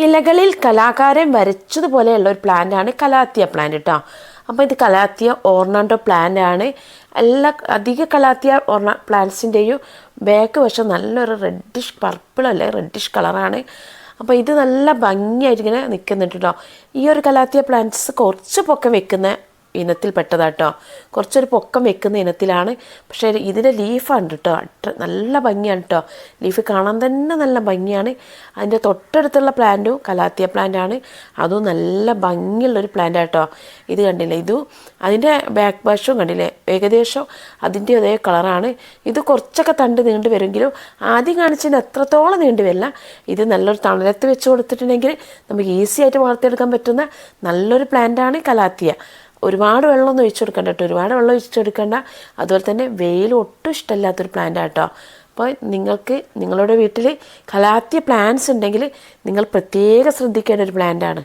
ഇലകളിൽ കലാകാരൻ വരച്ചതുപോലെയുള്ള ഒരു പ്ലാന്റാണ് കലാത്തിയ പ്ലാന്റ് കേട്ടോ. അപ്പോൾ ഇത് കലാത്തിയ ഓർണാണ്ടോ പ്ലാന്റ് ആണ്. അധിക കലാത്തിയ പ്ലാന്റ്സിൻ്റെയും ബാക്ക് വശം നല്ലൊരു റെഡിഷ് പർപ്പിൾ അല്ലേ റെഡിഷ് കളറാണ്. അപ്പോൾ ഇത് നല്ല ഭംഗിയായിട്ട് ഇങ്ങനെ നിൽക്കുന്നുണ്ട് കേട്ടോ. ഈ ഒരു കലാത്തിയ പ്ലാന്റ്സ് കുറച്ച് പൊക്കം വെക്കുന്ന ഇനത്തിൽ പെട്ടതാട്ടോ, കുറച്ചൊരു പൊക്കം വെക്കുന്ന ഇനത്തിലാണ്. പക്ഷേ ഇതിൻ്റെ ലീഫാണ് കേട്ടോ, നല്ല ഭംഗിയാണ് കേട്ടോ. ലീഫ് കാണാൻ തന്നെ നല്ല ഭംഗിയാണ്. അതിൻ്റെ തൊട്ടടുത്തുള്ള പ്ലാന്റും കലാത്തിയ പ്ലാന്റാണ്, അതും നല്ല ഭംഗിയുള്ളൊരു പ്ലാന്റാണ് കേട്ടോ. ഇത് കണ്ടില്ലേ, ഇതും അതിൻ്റെ ബാക്ക് വശവും കണ്ടില്ലേ, ഏകദേശം അതിൻ്റെ അതേ കളറാണ്. ഇത് കുറച്ചൊക്കെ തണ്ട് നീണ്ടു വരുമെങ്കിലും ആദ്യം കാണിച്ചതിന് എത്രത്തോളം നീണ്ടു വരില്ല. ഇത് നല്ലൊരു തണലത്ത് വെച്ച് കൊടുത്തിട്ടുണ്ടെങ്കിൽ നമുക്ക് ഈസി ആയിട്ട് വളർത്തിയെടുക്കാൻ പറ്റുന്ന നല്ലൊരു പ്ലാന്റാണ് കലാത്തിയ. ഒരുപാട് വെള്ളമൊന്നും ഒഴിച്ചു കൊടുക്കണ്ട കേട്ടോ, ഒരുപാട് വെള്ളം ഒഴിച്ചു കൊടുക്കണ്ട. അതുപോലെ തന്നെ വെയിൽ ഒട്ടും ഇഷ്ടമില്ലാത്തൊരു പ്ലാന്റാണ് കേട്ടോ. അപ്പോൾ നിങ്ങൾക്ക് നിങ്ങളുടെ വീട്ടിൽ കലാത്തിയ പ്ലാന്റ്സ് ഉണ്ടെങ്കിൽ നിങ്ങൾ പ്രത്യേകം ശ്രദ്ധിക്കേണ്ട ഒരു പ്ലാന്റാണ്.